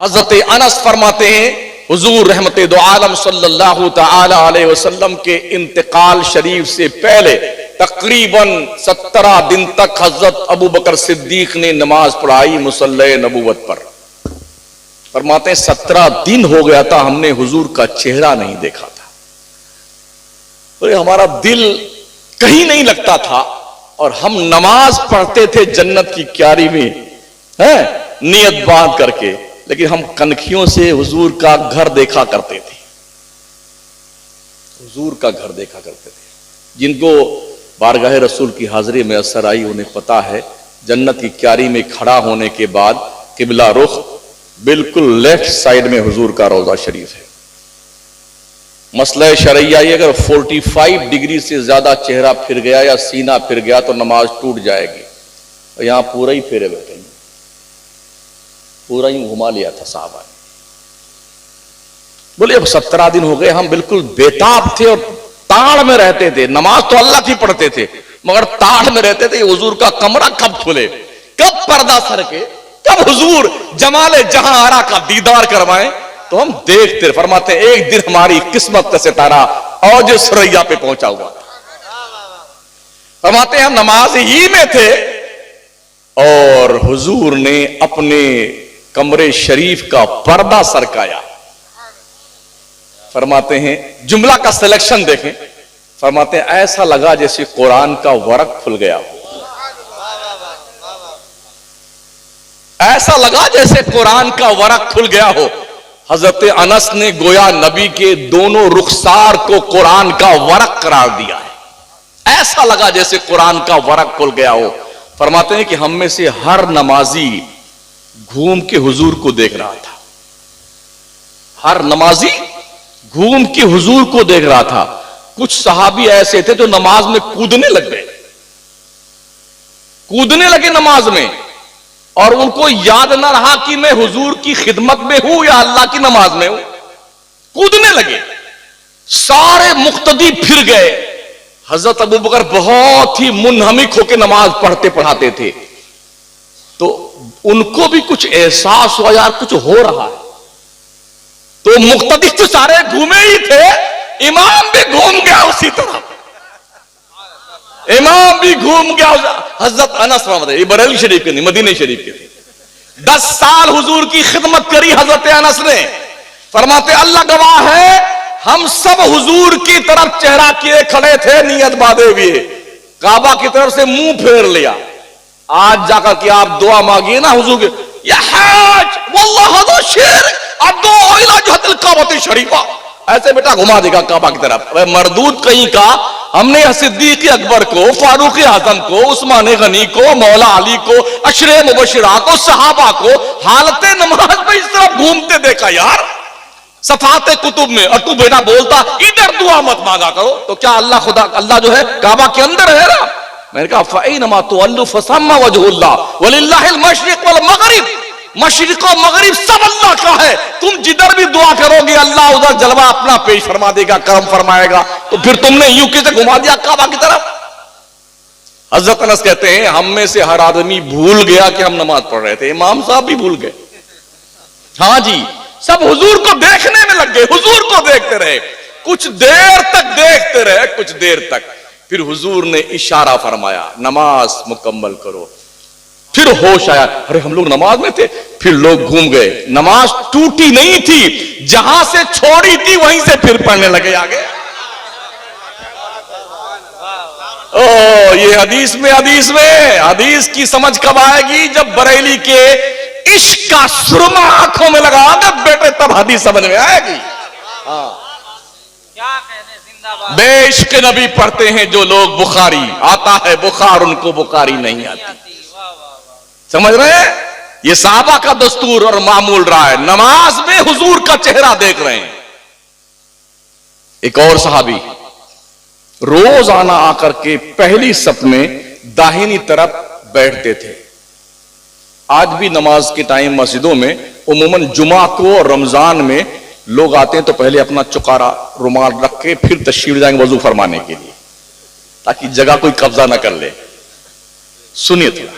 حضرت انس فرماتے ہیں حضور رحمت دو عالم صلی اللہ تعالی علیہ وسلم کے انتقال شریف سے پہلے تقریباً 17 دن تک حضرت ابو بکر صدیق نے نماز پڑھائی مصلی نبوت پر. فرماتے ہیں 17 دن ہو گیا تھا ہم نے حضور کا چہرہ نہیں دیکھا تھا. ہمارا دل کہیں نہیں لگتا تھا اور ہم نماز پڑھتے تھے جنت کی کیاری میں نیت باندھ کر کے، لیکن ہم کنکھیوں سے حضور کا گھر دیکھا کرتے تھے. حضور کا گھر دیکھا کرتے تھے. جن کو بارگاہ رسول کی حاضری میں اثر آئی انہیں پتا ہے جنت کی کیاری میں کھڑا ہونے کے بعد قبلہ رخ بالکل لیفٹ سائیڈ میں حضور کا روضہ شریف ہے. مسئلہ شرعیہ یہ اگر 45 ڈگری سے زیادہ چہرہ پھر گیا یا سینہ پھر گیا تو نماز ٹوٹ جائے گی. اور یہاں پورا ہی پھیرے بیٹھے ہیں، پورا ہی گھما لیا تھا صحابہ نے. بولے اب 17 دن ہو گئے ہم بالکل بےتاب تھے اور تاڑ میں رہتے تھے. نماز تو اللہ کی پڑھتے تھے مگر تاڑ میں رہتے تھے. حضور کا کمرہ کب کھلے، کب پردہ سرکے، کب حضور جمال جہاں آرا کا دیدار کروائیں تو ہم دیکھتے. فرماتے ہیں ایک دن ہماری قسمت کا ستارہ اوج ثریا پہ پہنچا ہوا تھا. فرماتے ہیں ہم نماز ہی میں تھے اور حضور نے اپنے کمرے شریف کا پردہ سرکایا. فرماتے ہیں جملہ کا سلیکشن دیکھیں، فرماتے ہیں ایسا لگا جیسے قرآن کا ورق کھل گیا ہو. ایسا لگا جیسے قرآن کا ورق کھل گیا ہو. حضرت انس نے گویا نبی کے دونوں رخسار کو قرآن کا ورق قرار دیا ہے. ایسا لگا جیسے قرآن کا ورق کھل گیا ہو. فرماتے ہیں کہ ہم میں سے ہر نمازی گھوم کے حضور کو دیکھ رہا تھا. ہر نمازی گھوم کے حضور کو دیکھ رہا تھا. کچھ صحابی ایسے تھے جو نماز میں کودنے لگ گئے، کودنے لگے نماز میں، اور ان کو یاد نہ رہا کہ میں حضور کی خدمت میں ہوں یا اللہ کی نماز میں ہوں. کودنے لگے، سارے مقتدی پھر گئے. حضرت ابو بکر بہت ہی منہمک ہو کے نماز پڑھتے پڑھاتے تھے تو ان کو بھی کچھ احساس ہوا یار کچھ ہو رہا ہے. تو مقتدی تو سارے گھومے ہی تھے، امام بھی گھوم گیا اسی طرح، امام بھی گھوم گیا. حضرت انس رحمۃ یہ بریلی شریف کے نہیں مدینہ شریف کے تھے. 10 سال حضور کی خدمت کری حضرت انس نے. فرماتے اللہ گواہ ہے ہم سب حضور کی طرف چہرہ کیے کھڑے تھے نیت باندھے ہوئے، کعبہ کی طرف سے منہ پھیر لیا. آج جا کر کے آپ دعا مانگیے نا حضور کے، یا حاج واللہ ذو شرک ادعو الی جہت الکعبۃ الشریفہ، ایسے بیٹا گھما دے گا کعبہ کی طرف. مردود کہیں کا ہم نے صدیق اکبر کو، فاروق اعظم کو، عثمان غنی کو، مولا علی کو، عشرے مبشرہ کو، صحابہ کو حالت نماز میں اس طرح گھومتے دیکھا یار صفحات کتب میں. اور تو بیٹا بولتا ادھر دعا مت مانگا کرو، تو کیا اللہ خدا اللہ جو ہے کعبہ کے اندر ہے نا؟ میں نے کہا فَأَيْنَمَا تُوَلُّوا فَثَمَّ وَجْهُ اللَّهِ وَلِلَّهِ الْمَشْرِقُ وَالْمَغْرِبُ. مشرق و مغرب سب اللہ کا ہے، تم جدھر بھی دعا کرو گے اللہ ادھر جلوہ اپنا پیش فرما دے گا، کرم فرمائے گا. تو پھر تم نے یوں کیسے گھما دیا کعبہ کی طرف؟ حضرت انس کہتے ہیں ہم میں سے ہر آدمی بھول گیا کہ ہم نماز پڑھ رہے تھے. امام صاحب بھی بھول گئے. ہاں جی، سب حضور کو دیکھنے میں لگ گئے، حضور کو دیکھتے رہے، کچھ دیر تک دیکھتے رہے، کچھ دیر تک. پھر حضور نے اشارہ فرمایا نماز مکمل کرو. پھر ہوش آیا، ارے ہم لوگ نماز میں تھے. پھر لوگ گھوم گئے. نماز ٹوٹی نہیں تھی، جہاں سے چھوڑی تھی وہیں سے پھر پڑھنے لگے آگے. یہ حدیث کی سمجھ کب آئے گی؟ جب بریلی کے عشق کا سرما آنکھوں میں لگا گا بیٹے تب حدیث سمجھ میں آئے گی. بے عشق نبی پڑھتے ہیں جو لوگ بخاری، آتا ہے بخار ان کو بخاری نہیں آتی. سمجھ رہے ہیں؟ یہ صحابہ کا دستور اور معمول رہا ہے، نماز میں حضور کا چہرہ دیکھ رہے ہیں. ایک اور صحابی روزانہ آ کر کے پہلی صف میں داہنی طرف بیٹھتے تھے. آج بھی نماز کے ٹائم مسجدوں میں عموماً جمعہ کو اور رمضان میں لوگ آتے ہیں تو پہلے اپنا چکارا رومال رکھ کے پھر تشریف جائیں گے وضو فرمانے کے لیے تاکہ جگہ کوئی قبضہ نہ کر لے. سنیے تھوڑا.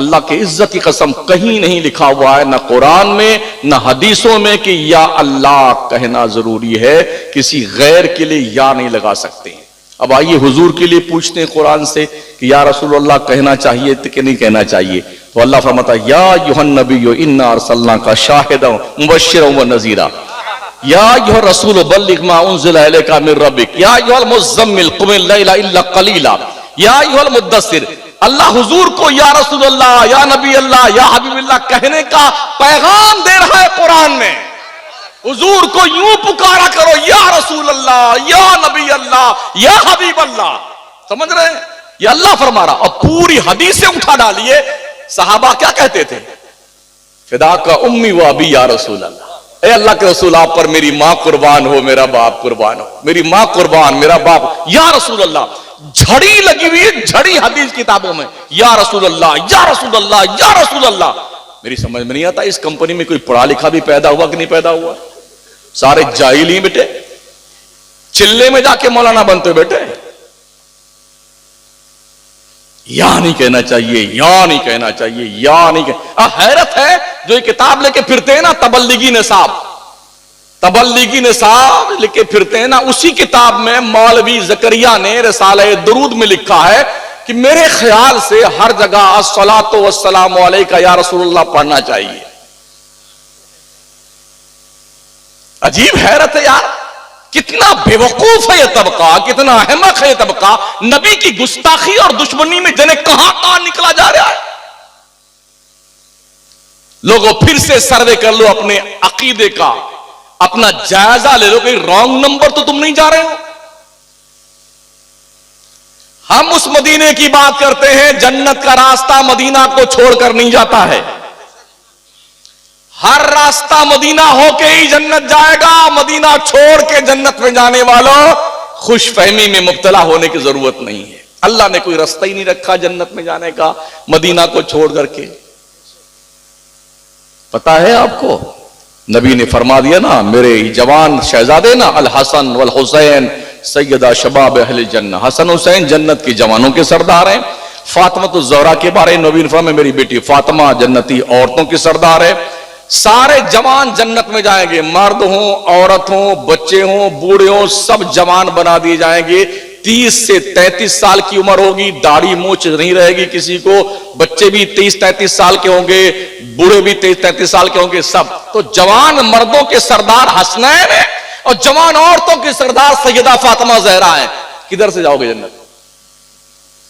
اللہ کی عزت کی قسم کہیں نہیں لکھا ہوا ہے، نہ قرآن میں نہ حدیثوں میں کہ یا اللہ کہنا ضروری ہے، کسی غیر کے لیے یا نہیں لگا سکتے ہیں۔ اب آئیے حضور کے لیے پوچھتے ہیں قرآن سے کہ یا رسول اللہ کہنا چاہیے کہ نہیں کہنا چاہیے، تو اللہ فرماتا ہے یا ایھا النبی انا ارسلناک شاہدا مبشرا ونذیرا یا ایھا الرسول بلغ ما انزل الیک من ربک یا ایھا المزمل قم اللیل الا قلیلا یا ایھا المدثر۔ اللہ حضور کو یا رسول اللہ، یا نبی اللہ، یا حبیب اللہ کہنے کا پیغام دے رہا ہے قرآن میں۔ حضور کو یوں پکارا کرو یا رسول اللہ، یا نبی اللہ، یا حبیب اللہ، سمجھ رہے ہیں؟ یہ اللہ فرما رہا، اور پوری حدیثیں اٹھا ڈالیے۔ صحابہ کیا کہتے تھے؟ فدا کا امی و ابی یا رسول اللہ، اے اللہ کے رسول آپ پر میری ماں قربان ہو، میرا باپ قربان ہو، میری ماں قربان، میرا باپ، یا رسول اللہ۔ جھڑی لگی ہوئی ہے، جھڑی حدیث کتابوں میں، یا رسول اللہ، یا رسول اللہ، یا رسول اللہ۔ میری سمجھ میں نہیں آتا اس کمپنی میں کوئی پڑھا لکھا بھی پیدا ہوا کہ نہیں پیدا ہوا؟ سارے جاہل ہی بیٹے، چلے میں جا کے مولانا بنتے بیٹے۔ یا نہیں کہنا چاہیے، یا نہیں کہنا چاہیے، یا نہیں کہنا۔ حیرت ہے جو یہ کتاب لے کے پھرتے ہیں نا، تبلیغی نصاب، تبلیغی نصاب لے کے پھرتے ہیں نا، اسی کتاب میں مولوی زکریا نے رسالہ درود میں لکھا ہے کہ میرے خیال سے ہر جگہ الصلاۃ والسلام علیک یا رسول اللہ پڑھنا چاہیے۔ عجیب حیرت ہے یار، کتنا بے وقوف ہے یہ طبقہ، کتنا احمق ہے یہ طبقہ۔ نبی کی گستاخی اور دشمنی میں جنہیں کہاں کہاں نکلا جا رہا ہے۔ لوگوں پھر سے سروے کر لو اپنے عقیدے کا، اپنا جائزہ لے لو کہ رانگ نمبر تو تم نہیں جا رہے ہو۔ ہم اس مدینے کی بات کرتے ہیں، جنت کا راستہ مدینہ کو چھوڑ کر نہیں جاتا ہے۔ ہر راستہ مدینہ ہو کے ہی جنت جائے گا۔ مدینہ چھوڑ کے جنت میں جانے والوں خوش فہمی میں مبتلا ہونے کی ضرورت نہیں ہے۔ اللہ نے کوئی راستہ ہی نہیں رکھا جنت میں جانے کا مدینہ کو چھوڑ کر کے۔ پتا ہے آپ کو، نبی نے فرما دیا نا، میرے جوان شہزادے نا، الحسن والحسین سیدہ شباب اہل جنہ، حسن حسین جنت کے جوانوں کے سردار ہیں۔ فاطمہ الزہرا کے بارے میں نبی نے فرمایا میری بیٹی فاطمہ جنتی عورتوں کی سردار ہے۔ سارے جوان جنت میں جائیں گے، مرد ہوں، عورت ہوں، بچے ہوں، بوڑھے ہوں، سب جوان بنا دیے جائیں گے۔ 30 سے 33 سال کی عمر ہوگی، داڑھی مونچھ نہیں رہے گی کسی کو، بچے بھی 30-33 سال کے ہوں گے، بوڑھے بھی 30-33 سال کے ہوں گے سب۔ تو جوان مردوں کے سردار حسنین ہیں اور جوان عورتوں کے سردار سیدہ فاطمہ زہرا ہیں۔ کدھر سے جاؤ گے جنت؟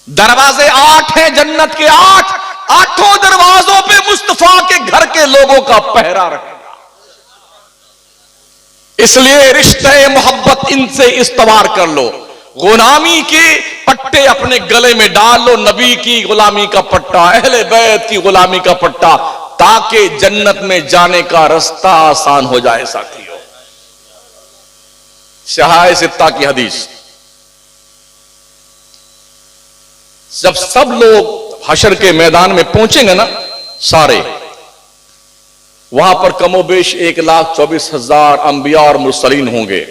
دروازے 8 ہیں جنت کے، 8 دروازوں پہ مصطفیٰ کے گھر کے لوگوں کا پہرا رہے گا۔ اس لیے رشتہ محبت ان سے استوار کر لو، غلامی کے پٹے اپنے گلے میں ڈال لو، نبی کی غلامی کا پٹا، اہل بیت کی غلامی کا پٹا، تاکہ جنت میں جانے کا راستہ آسان ہو جائے۔ ساتھیو، شہائے ستہ کی حدیث، جب سب لوگ حشر کے میدان میں پہنچیں گے نا، سارے وہاں پر کم و بیش 1,24,000 انبیاء اور مرسلین ہوں گے۔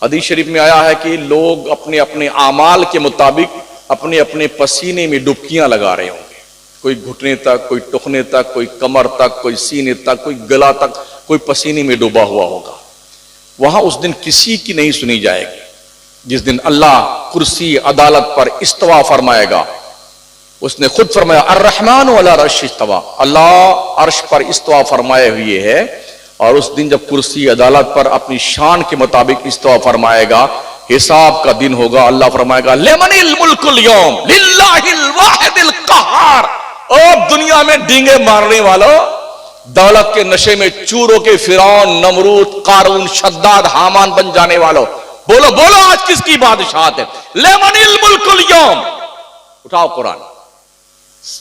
حدیث شریف میں آیا ہے کہ لوگ اپنے اپنے اعمال کے مطابق اپنے اپنے پسینے میں ڈبکیاں لگا رہے ہوں گے، کوئی گھٹنے تک، کوئی ٹخنے تک، کوئی کمر تک، کوئی سینے تک، کوئی گلا تک، کوئی پسینے میں ڈوبا ہوا ہوگا۔ وہاں اس دن کسی کی نہیں سنی جائے گی۔ جس دن اللہ کرسی عدالت پر استوا فرمائے گا، اس نے خود فرمایا الرحمن علی العرش استوا، اللہ عرش پر استوا فرمائے ہوئے ہے، اور اس دن جب کرسی عدالت پر اپنی شان کے مطابق استوا فرمائے گا، حساب کا دن ہوگا، اللہ فرمائے گا لمن الملک اليوم للہ الواحد القہار۔ اور دنیا میں ڈینگے مارنے والوں، دولت کے نشے میں چوروں کے فرعون، نمرود، قارون، شداد، حامان بن جانے والوں، بولو بولو آج کس کی بادشاہت ہے؟ لمن الملک اليوم۔ اٹھاؤ قرآن،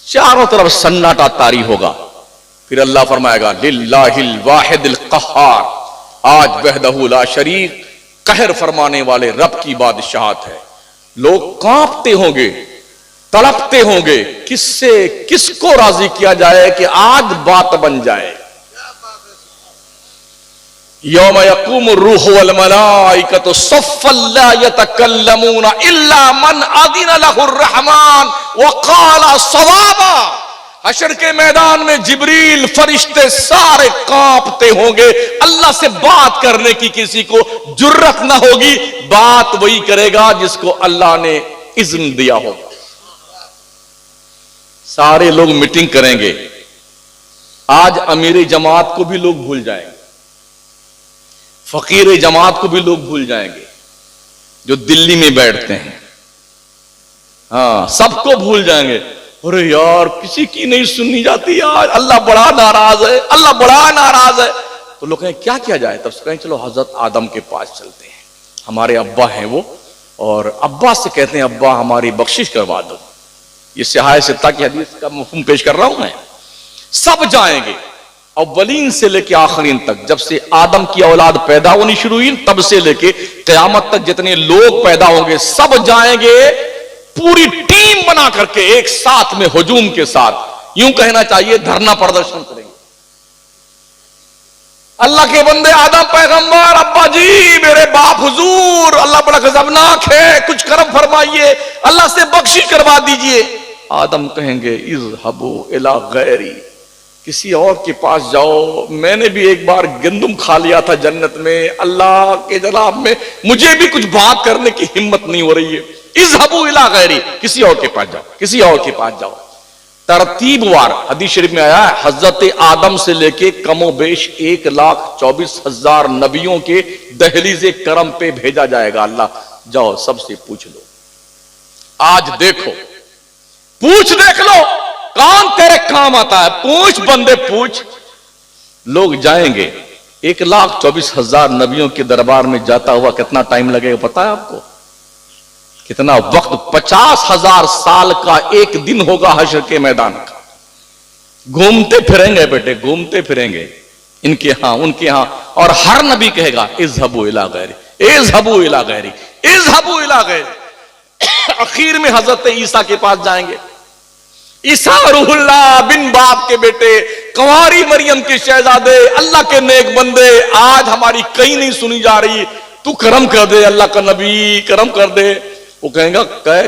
چاروں طرف سناٹا طاری ہوگا، پھر اللہ فرمائے گا للہ الواحد القہار، آج وحدہ لا شریک قہر فرمانے والے رب کی بادشاہت ہے۔ لوگ کانپتے ہوں گے، تڑپتے ہوں گے، کس کو راضی کیا جائے کہ آج بات بن جائے۔ یوم یقوم الروح والملائکۃ صفا لا یتکلمون الا من اذن له الرحمن وقال صوابا۔ حشر کے میدان میں جبریل فرشتے سارے کانپتے ہوں گے، اللہ سے بات کرنے کی کسی کو جرت نہ ہوگی، بات وہی کرے گا جس کو اللہ نے اذن دیا ہوگا۔ سارے لوگ میٹنگ کریں گے، آج امیر جماعت کو بھی لوگ بھول جائیں گے، فقیر جماعت کو بھی لوگ بھول جائیں گے جو دلی میں بیٹھتے ہیں، ہاں سب کو بھول جائیں گے۔ ارے یار کسی کی نہیں سننی جاتی یار، اللہ بڑا ناراض ہے، اللہ بڑا ناراض ہے۔ تو لوگ کہیں کیا کیا جائے؟ تب سے کہیں چلو حضرت آدم کے پاس چلتے ہیں، ہمارے ابا ہیں وہ، اور ابا سے کہتے ہیں ابا ہماری بخشش کروا دو۔ یہ سیاح ستہ کی حدیث کا مفہوم پیش کر رہا ہوں میں۔ سب جائیں گے، اولین سے لے کے آخرین تک، جب سے آدم کی اولاد پیدا ہونی شروع ہوئی تب سے لے کے قیامت تک جتنے لوگ پیدا ہوں گے سب جائیں گے، پوری ٹیم بنا کر کے ایک ساتھ میں ہجوم کے ساتھ، یوں کہنا چاہیے دھرنا پردرشن کریں گے۔ اللہ کے بندے آدم پیغمبر، ابا جی میرے باپ حضور، اللہ بڑا غضبناک ہے، کچھ کرم فرمائیے، اللہ سے بخشش کروا دیجئے۔ آدم کہیں گے اذهبوا الی غیری، کسی اور کے پاس جاؤ، میں نے بھی ایک بار گندم کھا لیا تھا جنت میں، اللہ کے جناب میں مجھے بھی کچھ بات کرنے کی ہمت نہیں ہو رہی ہے، اذهبوا الی غیری، کسی اور کے پاس جاؤ، کسی اور کے پاس جاؤ۔ ترتیب وار حدیث شریف میں آیا ہے، حضرت آدم سے لے کے کم و بیش 1,24,000 نبیوں کے دہلیز کرم پہ بھیجا جائے گا اللہ، جاؤ سب سے پوچھ لو۔ آج دیکھو، پوچھ دیکھ لو کون تیرے کام آتا ہے، پوچھ بندے پوچھ۔ لوگ جائیں گے، 1,24,000 نبیوں کے دربار میں جاتا ہوا کتنا ٹائم لگے گا پتا ہے آپ کو؟ کتنا وقت؟ 50,000 سال کا ایک دن ہوگا حشر کے میدان کا۔ گھومتے پھریں گے بیٹے، گھومتے پھریں گے ان کے ہاں ان کے ہاں، اور ہر نبی کہے گا اذهبوا الی غیری، اذهبوا الی غیری، اذهبوا الی غیری۔ اخیر میں حضرت عیسیٰ کے پاس جائیں گے۔ عیسیٰ روح اللہ بن باپ کے بیٹے، کنواری مریم کے شہزادے، اللہ کے نیک بندے، آج ہماری کہیں نہیں سنی جا رہی، تو کرم کر دے اللہ کا نبی، کرم کر دے۔ وہ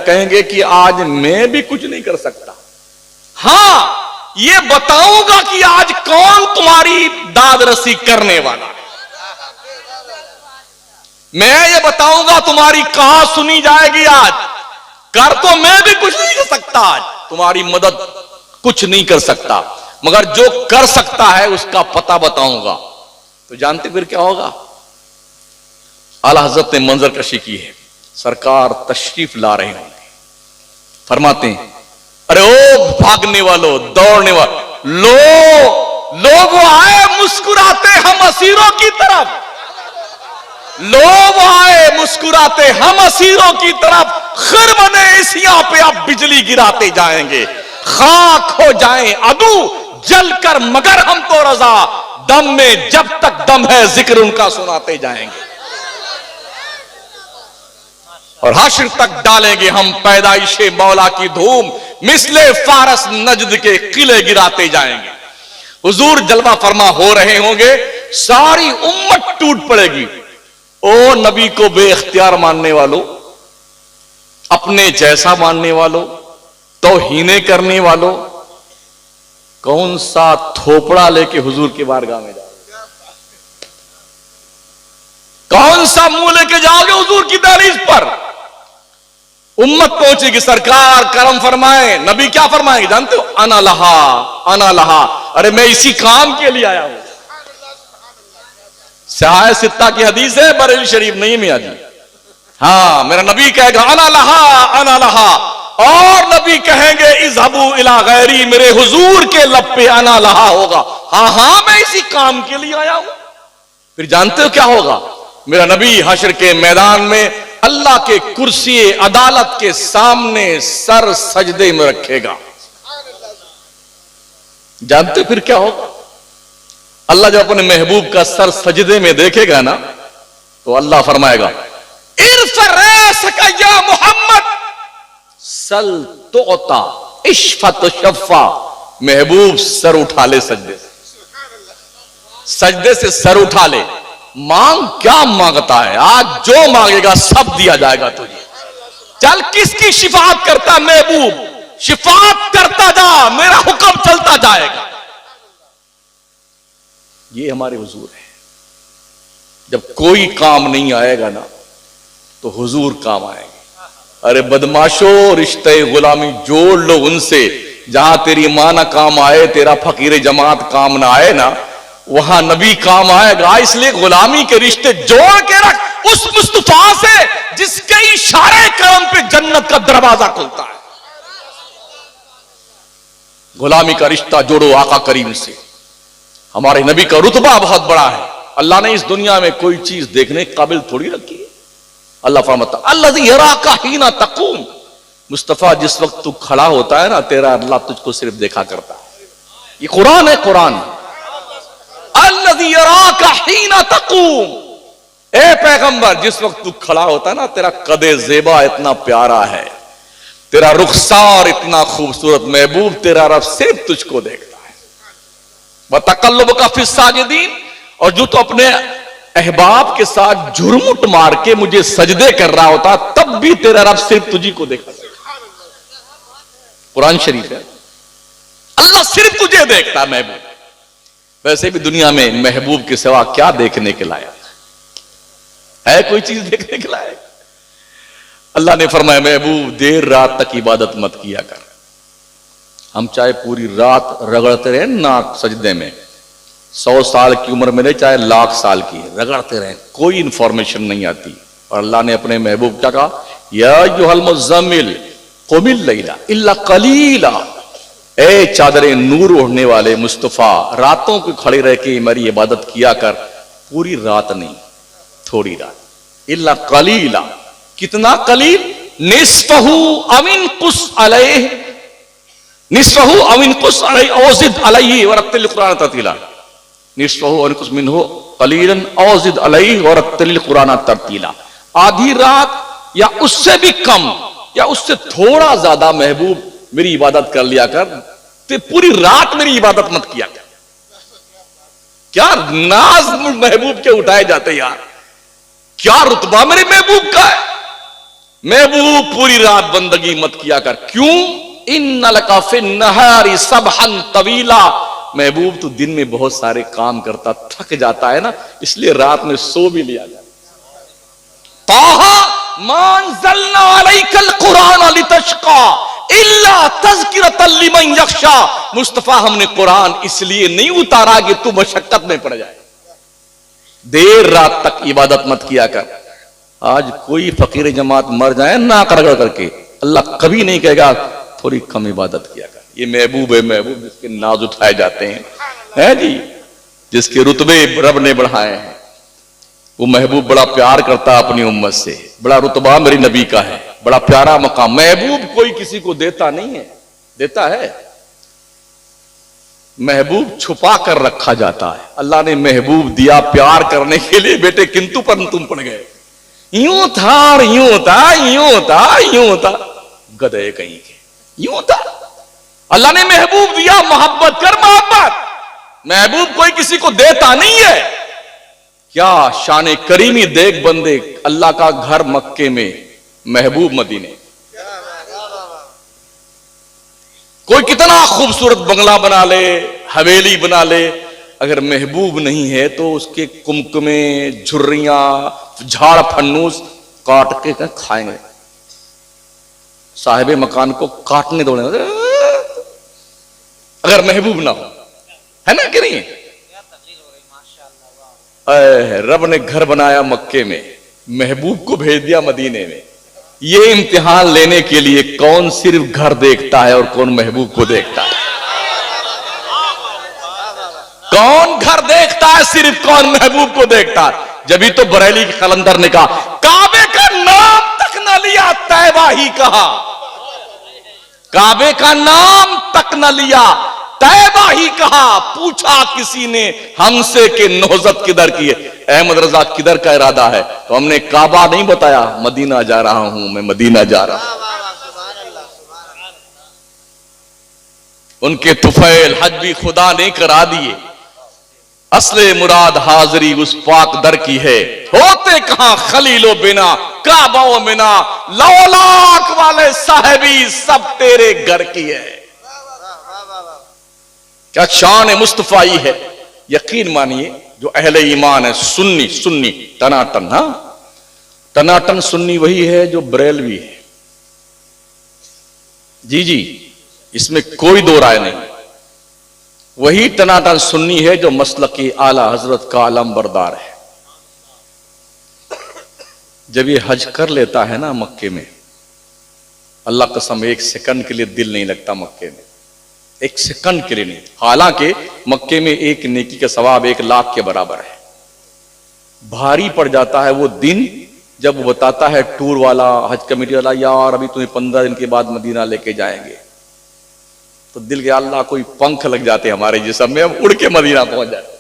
کہیں گے کہ آج میں بھی کچھ نہیں کر سکتا، ہاں یہ بتاؤں گا کہ آج کون تمہاری داد رسی کرنے والا، میں یہ بتاؤں گا تمہاری کہاں سنی جائے گی، آج کر تو میں بھی کچھ نہیں کر سکتا، آج تمہاری مدد کچھ نہیں کر سکتا، مگر جو کر سکتا ہے اس کا پتہ بتاؤں گا۔ تو جانتے پھر کیا ہوگا؟ اعلیٰ حضرت نے منظر کشی کی ہے، سرکار تشریف لا رہے ہوں گے، فرماتے ہیں ارے او بھاگنے والوں، دوڑنے والوں، لوگ آئے مسکراتے ہم اسیروں کی طرف، لوگ آئے مسکراتے ہم اسیروں کی طرف، خرمن عیسیاں پہ اب بجلی گراتے جائیں گے، خاک ہو جائیں عدو جل کر مگر ہم تو رضا، دم میں جب تک دم ہے ذکر ان کا سناتے جائیں گے، اور حشر تک ڈالیں گے ہم پیدائش مولا کی دھوم، مثل فارس نجد کے قلعے گراتے جائیں گے۔ حضور جلوہ فرما ہو رہے ہوں گے، ساری امت ٹوٹ پڑے گی۔ او نبی کو بے اختیار ماننے والوں، اپنے جیسا ماننے والوں، توہین کرنے والوں، کون سا تھوپڑا لے کے حضور کی بارگاہ میں جاؤ گے؟ کون سا منہ لے کے جاؤ گے حضور کی دہلیز پر؟ امت پہنچے گی، سرکار کرم فرمائیں، نبی کیا فرمائیں گے جانتے ہو؟ انا لہا انا لہا، ارے میں اسی کام کے لیے آیا ہوں۔ سیاح ستہ کی حدیث ہے، بریلوی شریف نہیں میاں جی، ہاں میرا نبی کہے گا انا لہا انا لہا، اور نبی کہیں گے اذهبوا الی غیری، میرے حضور کے لب پہ انا لہا ہوگا، ہاں ہاں میں اسی کام کے لیے آیا ہوں۔ پھر جانتے ہو کیا ہوگا؟ میرا نبی حشر کے میدان میں اللہ کے کرسی عدالت کے سامنے سر سجدے میں رکھے گا۔ جانتے پھر کیا ہوگا؟ اللہ جب اپنے محبوب کا سر سجدے میں دیکھے گا نا تو اللہ فرمائے گا ارفع رأسک یا محمد سل تعطا اشفع تشفع، محبوب سر اٹھا لے سجدے سے، سجدے سے سر اٹھا لے، مانگ کیا مانگتا ہے، آج جو مانگے گا سب دیا جائے گا تجھے، چل کس کی شفاعت کرتا محبوب، شفاعت کرتا جا، میرا حکم چلتا جائے گا. یہ ہمارے حضور ہے. جب کوئی کام نہیں آئے گا نا تو حضور کام آئے گا. ارے بدماشو، رشتہ غلامی جوڑ لو ان سے. جہاں تیری ماں نہ کام آئے، تیرا فقیر جماعت کام نہ آئے نا، وہاں نبی کام آئے گا. اس لیے غلامی کے رشتے جوڑ کے رکھ اس مصطفیٰ سے جس کے اشارے کرم پہ جنت کا دروازہ کھلتا ہے. غلامی کا رشتہ جوڑو آقا کریم سے. ہمارے نبی کا رتبہ بہت بڑا ہے. اللہ نے اس دنیا میں کوئی چیز دیکھنے قابل تھوڑی رکھی ہے. اللہ فرماتا الذی یراک حین تقوم. مصطفیٰ جس وقت تو کھڑا ہوتا ہے نا، تیرا اللہ تجھ کو صرف دیکھا کرتا ہے. یہ قرآن ہے، قرآن. الذی یراک حین تقوم. اے پیغمبر، جس وقت تو کھڑا ہوتا ہے نا، تیرا قد زیبا اتنا پیارا ہے، تیرا رخسار اتنا خوبصورت. محبوب تیرا رب صرف تجھ کو دیکھتا ہے. وَتَقَلُّبُكَ فِي السَّاجِدِينَ. اور جو تو اپنے احباب کے ساتھ جھرمٹ مار کے مجھے سجدے کر رہا ہوتا، تب بھی تیرا رب صرف تجھی کو دیکھتا. قرآن شریف ہے. اللہ صرف تجھے دیکھتا. محبوب ویسے بھی دنیا میں محبوب کے سوا کیا دیکھنے کے لائق ہے؟ کوئی چیز دیکھنے کے لائق؟ اللہ نے فرمایا محبوب دیر رات تک عبادت مت کیا کر. ہم چاہے پوری رات رگڑتے رہیں ناک سجدے میں، 100 سال کی عمر میں نہیں، چاہے 1,00,000 سال کی، رگڑتے رہیں، کوئی انفارمیشن نہیں آتی. اور اللہ نے اپنے محبوب کیا کہا؟ یا ایھا المزمل قم اللیل الا قلیلا. اے چادر نور اوڑھنے والے مصطفیٰ، راتوں کو کھڑے رہ کے میری عبادت کیا کر. پوری رات نہیں، تھوڑی رات. الا قلیلا. کتنا قلیل؟ نصفہ او انقص علیہ، نصفہ او انقص علیہ او زد علیہ ورتل القرآن ترتیلا. نصفہ او انقص منہ قلیلا او زد علیہ ورتل القرآن ترتیلا. آدھی رات یا اس سے بھی کم یا اس سے تھوڑا زیادہ محبوب میری عبادت کر لیا کر. تو پوری رات میری عبادت مت کیا کر. کیا ناز محبوب کے اٹھائے جاتے یار، کیا رتبہ میرے محبوب کا ہے. محبوب پوری رات بندگی مت کیا کر. کیوں؟ ان لک فی النہار سبحا طویلا. محبوب تو دن میں بہت سارے کام کرتا، تھک جاتا ہے نا، اس لیے رات میں سو بھی لیا جاتا. طٰہ ما انزلنا علیک القرآن لتشقی الا تذکرۃ لمن یخشی. مصطفیٰ ہم نے قرآن اس لیے نہیں اتارا کہ تو مشقت میں پڑ جائے. دیر رات تک عبادت مت کیا کر. آج کوئی فقیر جماعت مر جائے ناک رگڑ کر کے، اللہ کبھی نہیں کہے گا تھوڑی کم عبادت کیا کر. یہ محبوب ہے، محبوب جس کے ناز اٹھائے جاتے ہیں جی، جس کے رتبے رب نے بڑھائے ہیں. وہ محبوب بڑا پیار کرتا اپنی امت سے. بڑا رتبہ میری نبی کا ہے، بڑا پیارا مقام. محبوب کوئی کسی کو دیتا نہیں ہے، دیتا ہے. محبوب چھپا کر رکھا جاتا ہے. اللہ نے محبوب دیا پیار کرنے کے لیے. بیٹے کنتو پرنتم پڑ گئے. یوں تھا اور یوں تھا، یوں تھا، یوں تھا، گدھے کہیں کے، یوں تھا. اللہ نے محبوب دیا، محبت کر محبت. محبوب کوئی کسی کو دیتا نہیں ہے. کیا شان کریمی دیکھ بندے، اللہ کا گھر مکے میں، محبوب مدینے. کوئی کتنا خوبصورت بنگلہ بنا لے، حویلی بنا لے، اگر محبوب نہیں ہے تو اس کے کمکمے، جھریاں، جھاڑ پھنوس کاٹ کے کھائیں گے. صاحب مکان کو کاٹنے دوڑیں گے اگر محبوب نہ ہو، ہے نا کہ نہیں؟ رب نے گھر بنایا مکے میں، محبوب کو بھیج دیا مدینے میں. یہ امتحان لینے کے لیے کون صرف گھر دیکھتا ہے اور کون محبوب کو دیکھتا ہے. کون گھر دیکھتا ہے صرف، کون محبوب کو دیکھتا ہے. جبھی تو بریلی کے قلندر نے کہا کعبے کا نام تک نہ لیا، طیبہ ہی کہا. کعبے کا نام تک نہ لیا، طیبہ ہی کہا. پوچھا کسی نے ہم سے کہ نہضت کدھر کی ہے، احمد رضا کدھر کا ارادہ ہے، تو ہم نے کعبہ نہیں بتایا، مدینہ جا رہا ہوں میں، مدینہ جا رہا ہوں. ان کے طفیل حج بھی خدا نے کرا دیے. اصل مراد حاضری اس پاک در کی ہے. ہوتے کہاں خلیل و بنا، کعبہ و منا، لولاک و والے صاحبی سب تیرے گھر کی ہے. کیا شان مصطفی ہے. یقین مانیے جو اہل ایمان ہے سنی ٹناٹن، ہاں ٹناٹن سنی وہی ہے جو بریلوی ہے. جی اس میں کوئی دو رائے نہیں. وہی ٹناٹن سنی ہے جو مسلک اعلی حضرت کا علم بردار ہے. جب یہ حج کر لیتا ہے نا مکے میں، اللہ قسم ایک سیکنڈ کے لیے دل نہیں لگتا مکے میں، ایک سیکنڈ کے لیے نہیں. حالانکہ مکے میں ایک نیکی کا ثواب 1,00,000 کے برابر ہے. بھاری پڑ جاتا ہے وہ دن جب وہ بتاتا ہے ٹور والا، حج کمیٹی والا، یار ابھی تمہیں 15 دن کے بعد مدینہ لے کے جائیں گے، تو دل کے اللہ کوئی پنکھ لگ جاتے ہمارے جسم میں، ہم اڑ کے مدینہ پہنچ جاتے،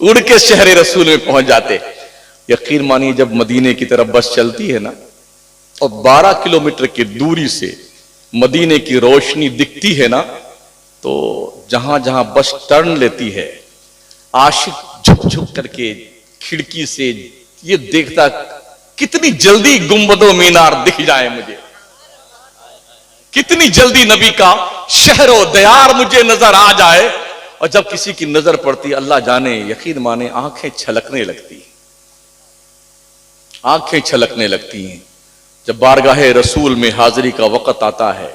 اڑ کے شہر رسول میں پہنچ جاتے. یقین مانیے جب مدینے کی طرف بس چلتی ہے نا اور 12 کلومیٹر کی دوری سے مدینے کی روشنی دکھتی ہے نا، تو جہاں جہاں بس ٹرن لیتی ہے عاشق جھک جھک کر کے کھڑکی سے یہ دیکھتا کتنی جلدی گنبد و مینار دکھ جائے مجھے، کتنی جلدی نبی کا شہر و دیار مجھے نظر آ جائے. اور جب کسی کی نظر پڑتی اللہ جانے، یقین مانے آنکھیں چھلکنے لگتی ہیں، آنکھیں چھلکنے لگتی ہیں. جب بارگاہ رسول میں حاضری کا وقت آتا ہے،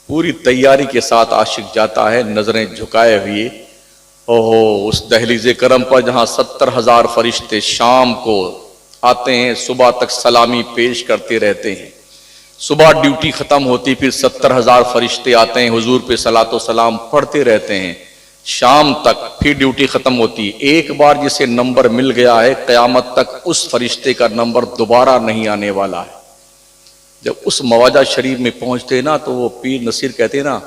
پوری تیاری کے ساتھ عاشق جاتا ہے نظریں جھکائے ہوئے. اوہو اس دہلیز کرم پر جہاں 70,000 فرشتے شام کو آتے ہیں، صبح تک سلامی پیش کرتے رہتے ہیں. صبح ڈیوٹی ختم ہوتی پھر 70,000 فرشتے آتے ہیں حضور پہ صلاۃ و سلام پڑھتے رہتے ہیں. شام تک پھر ڈیوٹی ختم ہوتی. ایک بار جسے نمبر مل گیا ہے قیامت تک اس فرشتے کا نمبر دوبارہ نہیں آنے والا ہے. جب اس مواجہ شریف میں پہنچتے نا تو وہ پیر نصیر کہتے نا،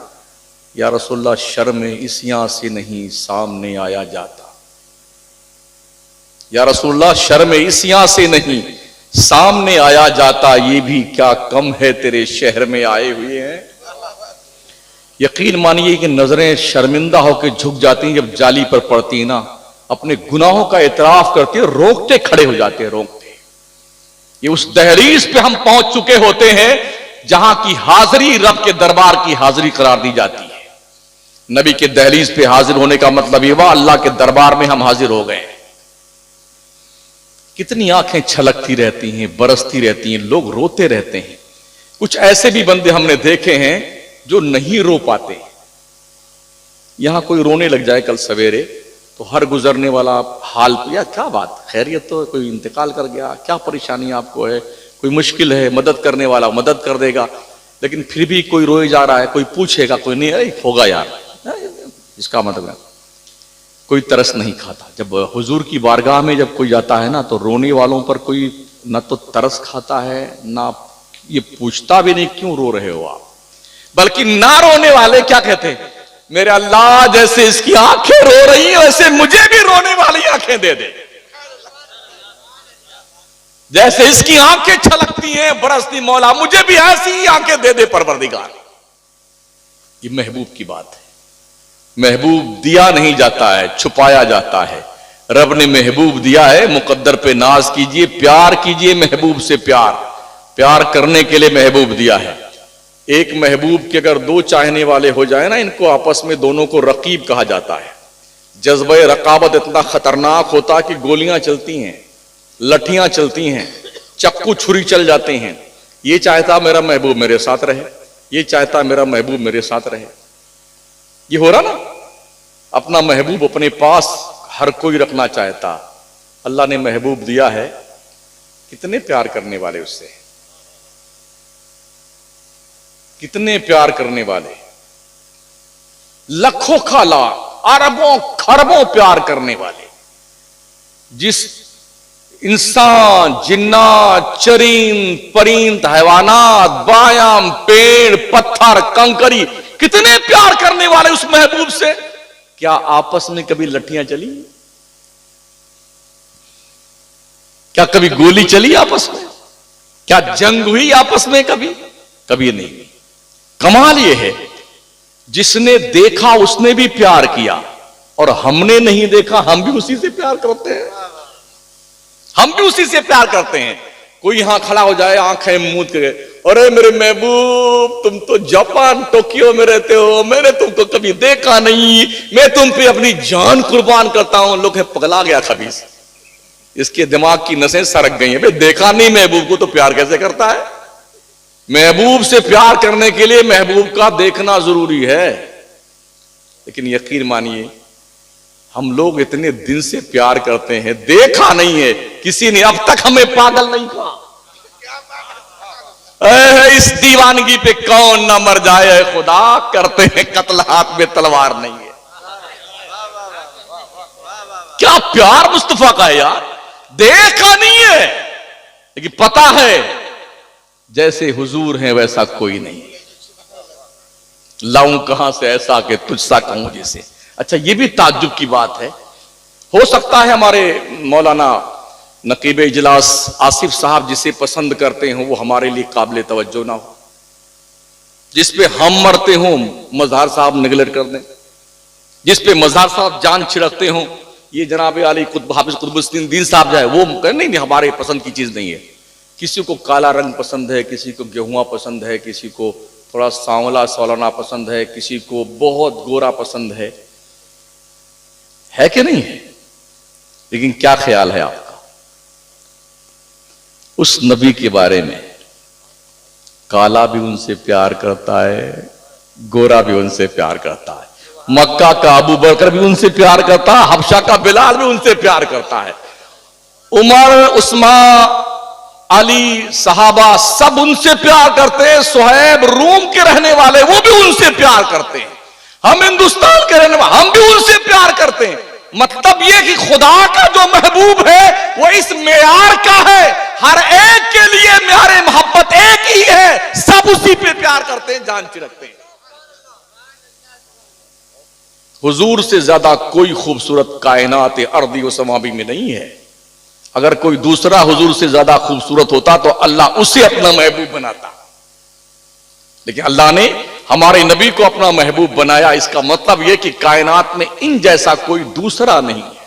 یا رسول اللہ شرم اس یہاں سے نہیں سامنے آیا جاتا، یا رسول اللہ شرم اس یہاں سے نہیں سامنے آیا جاتا، یہ بھی کیا کم ہے تیرے شہر میں آئے ہوئے ہیں. یقین مانیے کہ نظریں شرمندہ ہو کے جھک جاتی ہیں جب جالی پر پڑتی ہیں نا، اپنے گناہوں کا اعتراف کرتے ہیں، روکتے کھڑے ہو جاتے ہیں، روکتے. یہ اس دہلیز پہ ہم پہنچ چکے ہوتے ہیں جہاں کی حاضری رب کے دربار کی حاضری قرار دی جاتی ہے. نبی کے دہلیز پہ حاضر ہونے کا مطلب یہ ہوا اللہ کے دربار میں ہم حاضر ہو گئے. کتنی آنکھیں چھلکتی رہتی ہیں، برستی رہتی ہیں، لوگ روتے رہتے ہیں. کچھ ایسے بھی بندے ہم نے دیکھے ہیں جو نہیں رو پاتے. یہاں کوئی رونے لگ جائے کل سویرے تو ہر گزرنے والا حال یا کیا بات، خیریت تو کوئی انتقال کر گیا، کیا پریشانی آپ کو ہے، کوئی مشکل ہے، مدد کرنے والا مدد کر دے گا. لیکن پھر بھی کوئی روئے جا رہا ہے، کوئی پوچھے گا، کوئی نہیں ہوگا یار، اس کا مطلب ہے کوئی ترس نہیں کھاتا. جب حضور کی بارگاہ میں جب کوئی جاتا ہے نا تو رونے والوں پر کوئی نہ تو ترس کھاتا ہے، نہ یہ پوچھتا بھی نہیں کیوں رو رہے ہو آپ، بلکہ نہ رونے والے کیا کہتے ہیں، میرے اللہ جیسے اس کی آنکھیں رو رہی ہیں ویسے مجھے بھی رونے والی آنکھیں دے دے، جیسے اس کی آنکھیں چھلکتی ہیں برستی مولا مجھے بھی ایسی ہی آنکھیں دے دے پروردگار. یہ محبوب کی بات ہے. محبوب دیا نہیں جاتا ہے، چھپایا جاتا ہے. رب نے محبوب دیا ہے، مقدر پہ ناز کیجئے، پیار کیجئے محبوب سے. پیار کرنے کے لیے محبوب دیا ہے. ایک محبوب کے اگر دو چاہنے والے ہو جائیں نا، ان کو آپس میں دونوں کو رقیب کہا جاتا ہے. جذبہ رقابت اتنا خطرناک ہوتا کہ گولیاں چلتی ہیں، لٹھیاں چلتی ہیں، چکو چھری چل جاتے ہیں. یہ چاہتا میرا محبوب میرے ساتھ رہے، یہ چاہتا میرا محبوب میرے ساتھ رہے. یہ ہو رہا نا، اپنا محبوب اپنے پاس ہر کوئی رکھنا چاہتا. اللہ نے محبوب دیا ہے، کتنے پیار کرنے والے اس سے، کتنے پیار کرنے والے، لکھوں کھالا اربوں خربوں پیار کرنے والے. جس انسان، جنات، چرند پرند، حیوانات، بایام، پیڑ، پتھر، کنکری، کتنے پیار کرنے والے اس محبوب سے. کیا آپس میں کبھی لٹھیاں چلی؟ کیا کبھی گولی چلی آپس میں؟ کیا جنگ ہوئی آپس میں؟ کبھی نہیں. کمال یہ ہے جس نے دیکھا اس نے بھی پیار کیا، اور ہم نے نہیں دیکھا ہم بھی اسی سے پیار کرتے ہیں. ہم بھی اسی سے پیار کرتے ہیں. کوئی یہاں کھڑا ہو جائے آنکھیں موند کے ارے میرے محبوب تم تو جاپان ٹوکیو میں رہتے ہو, میں نے تم کو کبھی دیکھا نہیں, میں تم پہ اپنی جان قربان کرتا ہوں. لوگ ہے پگلا گیا خبیث, اس کے دماغ کی نسیں سرک گئی ہیں. بھئی دیکھا نہیں محبوب کو تو پیار کیسے کرتا ہے؟ محبوب سے پیار کرنے کے لیے محبوب کا دیکھنا ضروری ہے. لیکن یقین مانیے ہم لوگ اتنے دن سے پیار کرتے ہیں, دیکھا نہیں ہے, کسی نے اب تک ہمیں پاگل نہیں کہا. اس دیوانگی پہ کون نہ مر جائے خدا, کرتے ہیں قتل ہاتھ میں تلوار نہیں ہے. کیا پیار مصطفیٰ کا ہے یار, دیکھا نہیں ہے لیکن پتا ہے جیسے حضور ہیں ویسا کوئی نہیں. لاؤں کہاں سے ایسا کہ تجھ سا کہوں جیسے. اچھا یہ بھی تعجب کی بات ہے, ہو سکتا ہے ہمارے مولانا نقیب اجلاس آصف صاحب جسے پسند کرتے ہیں وہ ہمارے لیے قابل توجہ نہ ہو, جس پہ ہم مرتے ہوں مظہر صاحب نگلیکٹ کر دیں, جس پہ مظہر صاحب جان چھڑکتے ہوں یہ جناب علی حافظ قطب الدین صاحب جائے وہ نہیں ہمارے پسند کی چیز نہیں ہے. کسی کو کالا رنگ پسند ہے, کسی کو گیہواں پسند ہے, کسی کو تھوڑا سانولا سولانا پسند ہے, کسی کو بہت گورا پسند ہے کہ نہیں ہے. لیکن کیا خیال ہے آپ کا اس نبی کے بارے میں؟ کالا بھی ان سے پیار کرتا ہے, گورا بھی ان سے پیار کرتا ہے, مکہ کا ابو بکر بھی ان سے پیار کرتا ہے, حبشہ کا بلال بھی ان سے پیار کرتا ہے, عمر, عثمان, علی, صحابہ سب ان سے پیار کرتے ہیں, صہیب روم کے رہنے والے وہ بھی ان سے پیار کرتے ہیں, ہم ہندوستان کے رہنے والے ہم بھی ان سے پیار کرتے ہیں. مطلب یہ کہ خدا کا جو محبوب ہے وہ اس معیار کا ہے, ہر ایک کے لیے معیار محبت ایک ہی ہے, سب اسی پہ پیار کرتے ہیں, جان چھڑکتے ہیں. حضور سے زیادہ کوئی خوبصورت کائنات ارضی و سماوی میں نہیں ہے. اگر کوئی دوسرا حضور سے زیادہ خوبصورت ہوتا تو اللہ اسے اپنا محبوب بناتا, لیکن اللہ نے ہمارے نبی کو اپنا محبوب بنایا. اس کا مطلب یہ کہ کائنات میں ان جیسا کوئی دوسرا نہیں ہے.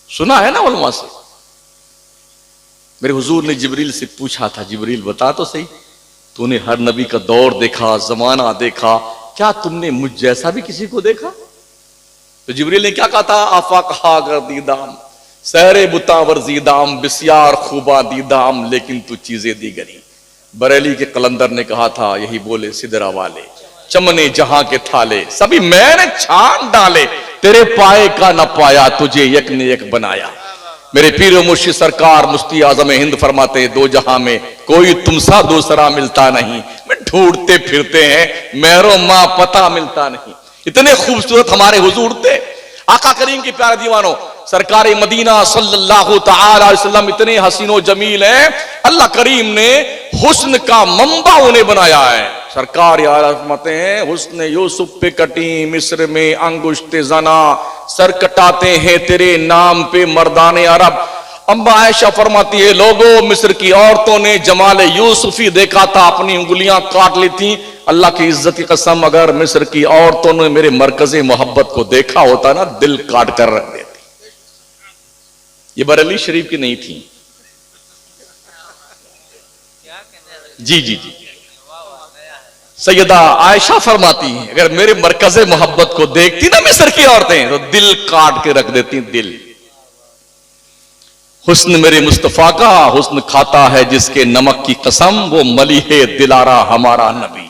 سنا ہے نا علماء سے, میرے حضور نے جبریل سے پوچھا تھا, جبریل بتا تو صحیح, تو نے ہر نبی کا دور دیکھا, زمانہ دیکھا, کیا تم نے مجھ جیسا بھی کسی کو دیکھا؟ تو جبریل نے کیا کہا تھا, آفاق ہاگر دیدام سہرے بتا ورزیدام بسیار خوباں دیدام لیکن تو چیزیں دیگری. بریلی کے قلندر نے کہا تھا یہی بولے سدرا والے, چمنے جہاں کے تھالے سبھی میں نے چھان ڈالے, تیرے پائے کا نہ پایا تجھے یک نے یک بنایا. میرے پیر و مرشد سرکار مفتی اعظم ہند فرماتے ہیں دو جہاں میں کوئی تم سا دوسرا ملتا نہیں, میں ڈھونڈتے پھرتے ہیں مہرو ماں پتہ ملتا نہیں. اتنے خوبصورت ہمارے حضور تھے. آقا کریم کے پیارے دیوانوں, سرکار مدینہ صلی اللہ تعالی علیہ وسلم اتنے حسین و جمیل ہیں, اللہ کریم نے حسن کا منبع انہیں بنایا ہے. سرکار فرماتے ہیں حسن یوسف پہ کٹی مصر میں انگشت زنا, سر کٹاتے ہیں تیرے نام پہ مردان عرب. اما عائشہ فرماتی ہے لوگوں مصر کی عورتوں نے جمال یوسفی دیکھا تھا اپنی انگلیاں کاٹ لی تھی. اللہ کی عزت کی قسم اگر مصر کی عورتوں نے میرے مرکز محبت کو دیکھا ہوتا نا دل کاٹ کر رکھ دیتی. یہ بریلی شریف کی نہیں تھی. جی جی جی سیدہ عائشہ فرماتی ہیں اگر میرے مرکز محبت کو دیکھتی نا مصر کی عورتیں تو دل کاٹ کے رکھ دیتی. دل حسن میرے مصطفیٰ کا حسن کھاتا ہے جس کے نمک کی قسم, وہ ملیح دلارا ہمارا نبی.